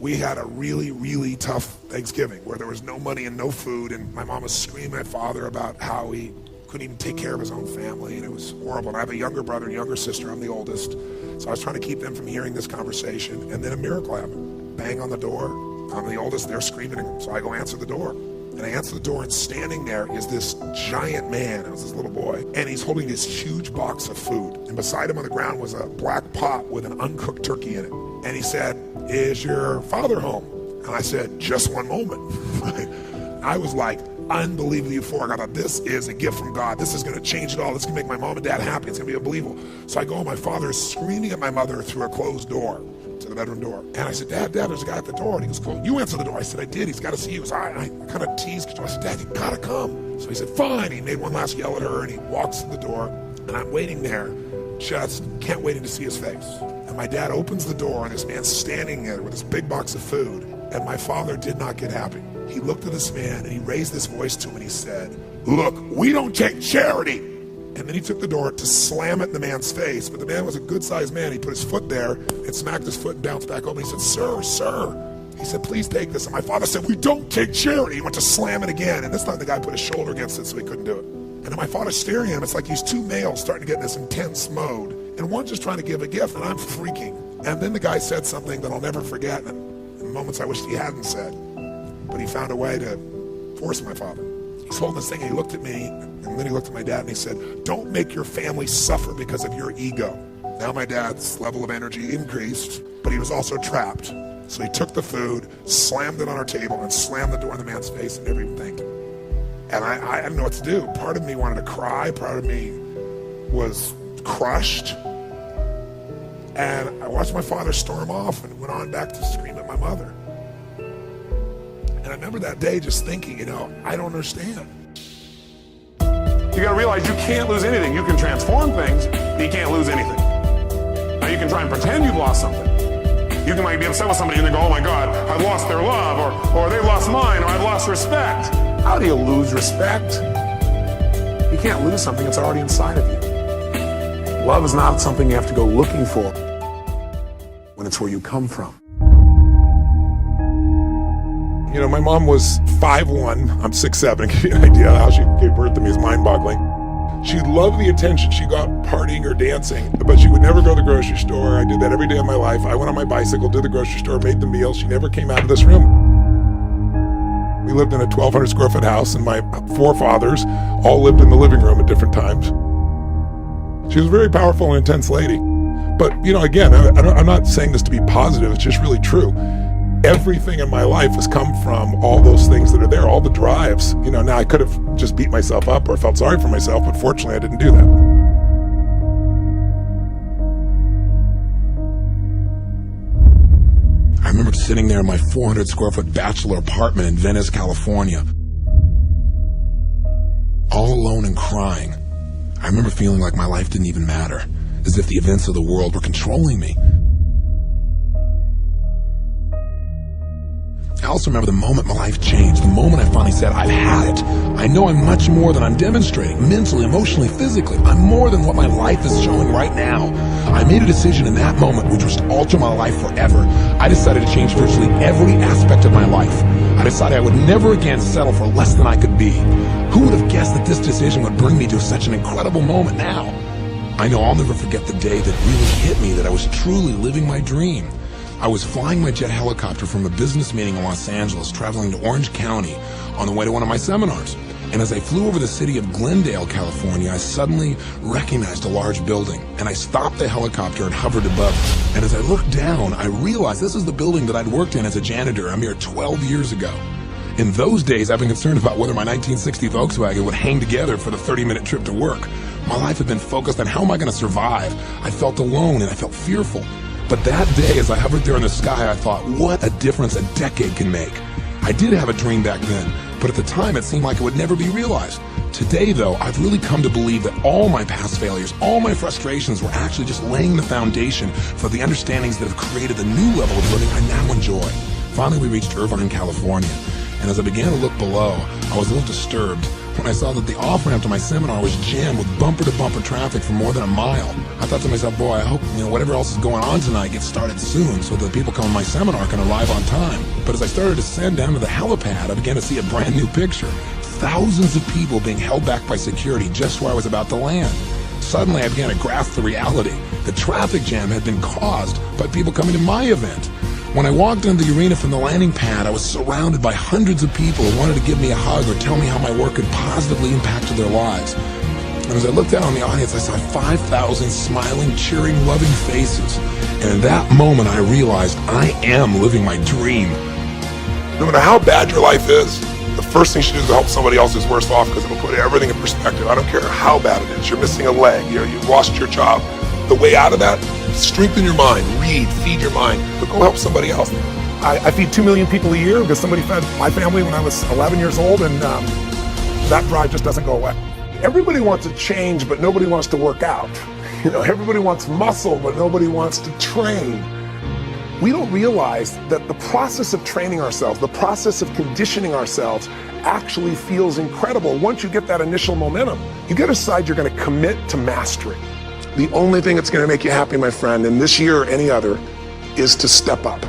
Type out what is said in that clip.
we had a really, really tough Thanksgiving where there was no money and no food, and my mom was screaming at father about how he couldn't even take care of his own family, and it was horrible. And I have a younger brother and younger sister. I'm the oldest. So I was trying to keep them from hearing this conversation, and then a miracle happened. Bang on the door. I'm the oldest. They're screaming at him. So I go answer the door. And I answer the door, and standing there is this giant man. It was this little boy. And he's holding this huge box of food. And beside him on the ground was a black pot with an uncooked turkey in it. And he said, "Is your father home?" And I said, "Just one moment." I was like unbelievably euphoric. I thought, this is a gift from God. This is going to change it all. This is going to make my mom and dad happy. It's going to be unbelievable. So I go, and my father is screaming at my mother through a closed door to the bedroom door. And I said, Dad, there's a guy at the door. And he goes, "Cool, you answer the door." I said, "I did. He's got to see you." So I kind of teased. I said, "Dad, you got to come." So he said, "Fine." He made one last yell at her, and he walks to the door. And I'm waiting there, just can't wait to see his face. And my dad opens the door, and this man's standing there with this big box of food. And my father did not get happy. He looked at this man, and he raised his voice to him, and he said, "Look, we don't take charity." And then he took the door to slam it in the man's face. But the man was a good-sized man. He put his foot there and smacked his foot and bounced back over. He said, Sir. He said, "Please take this." And my father said, "We don't take charity." He went to slam it again. And this time the guy put his shoulder against it so he couldn't do it. And then my father's staring at him. It's like these two males starting to get in this intense mode. And one's just trying to give a gift, and I'm freaking. And then the guy said something that I'll never forget. And in moments I wish he hadn't said. But he found a way to force my father. He's holding this thing, and he looked at me, and then he looked at my dad, and he said, "Don't make your family suffer because of your ego." Now my dad's level of energy increased, but he was also trapped. So he took the food, slammed it on our table, and slammed the door in the man's face and never even thanked him. And I didn't know what to do. Part of me wanted to cry. Part of me was crushed. And I watched my father storm off and went on back to scream at my mother. And I remember that day just thinking, I don't understand. You gotta realize you can't lose anything. You can transform things, but you can't lose anything. Now you can try and pretend you've lost something. You can be upset with somebody and they go, "Oh my God, I've lost their love," or "They've lost mine," or "I've lost respect." How do you lose respect? You can't lose something that's already inside of you. Love is not something you have to go looking for when it's where you come from. My mom was 5'1", I'm 6'7", to give you an idea how she gave birth to me is mind-boggling. She loved the attention she got partying or dancing, but she would never go to the grocery store. I did that every day of my life. I went on my bicycle to the grocery store, made the meal. She never came out of this room. We lived in a 1,200 square foot house, and my forefathers all lived in the living room at different times. She was a very powerful and intense lady. But, again, I'm not saying this to be positive, it's just really true. Everything in my life has come from all those things that are there, all the drives. Now I could have just beat myself up or felt sorry for myself, but fortunately I didn't do that. I remember sitting there in my 400 square foot bachelor apartment in Venice, California, all alone and crying. I remember feeling like my life didn't even matter, as if the events of the world were controlling me. I also remember the moment my life changed, the moment I finally said, "I've had it. I know I'm much more than I'm demonstrating, mentally, emotionally, physically. I'm more than what my life is showing right now." I made a decision in that moment which was to alter my life forever. I decided to change virtually every aspect of my life. I decided I would never again settle for less than I could be. Who would have guessed that this decision would bring me to such an incredible moment now? I know I'll never forget the day that really hit me that I was truly living my dream. I was flying my jet helicopter from a business meeting in Los Angeles, traveling to Orange County on the way to one of my seminars. And as I flew over the city of Glendale, California, I suddenly recognized a large building. And I stopped the helicopter and hovered above it. And as I looked down, I realized this is the building that I'd worked in as a janitor a mere 12 years ago. In those days, I've been concerned about whether my 1960 Volkswagen would hang together for the 30-minute trip to work. My life had been focused on how am I going to survive. I felt alone and I felt fearful. But that day, as I hovered there in the sky, I thought, what a difference a decade can make. I did have a dream back then, but at the time it seemed like it would never be realized. Today, though, I've really come to believe that all my past failures, all my frustrations were actually just laying the foundation for the understandings that have created the new level of living I now enjoy. Finally, we reached Irvine, California, and as I began to look below, I was a little disturbed when I saw that the off-ramp to my seminar was jammed with bumper-to-bumper traffic for more than a mile. I thought to myself, boy, I hope whatever else is going on tonight gets started soon so that the people coming to my seminar can arrive on time. But as I started to descend down to the helipad, I began to see a brand new picture. Thousands of people being held back by security just where I was about to land. Suddenly, I began to grasp the reality. The traffic jam had been caused by people coming to my event. When I walked into the arena from the landing pad, I was surrounded by hundreds of people who wanted to give me a hug or tell me how my work had positively impacted their lives. And as I looked out on the audience, I saw 5,000 smiling, cheering, loving faces. And in that moment, I realized I am living my dream. No matter how bad your life is, the first thing you should do is to help somebody else who's worse off, because it'll put everything in perspective. I don't care how bad it is. You're missing a leg. You've lost your job. The way out of that, strengthen your mind, read, feed your mind, but go help somebody else. I feed 2 million people a year because somebody fed my family when I was 11 years old, and that drive just doesn't go away. Everybody wants to change, but nobody wants to work out. Everybody wants muscle, but nobody wants to train. We don't realize that the process of training ourselves, the process of conditioning ourselves actually feels incredible. Once you get that initial momentum, you got to decide you're going to commit to mastery. The only thing that's going to make you happy, my friend, in this year or any other, is to step up.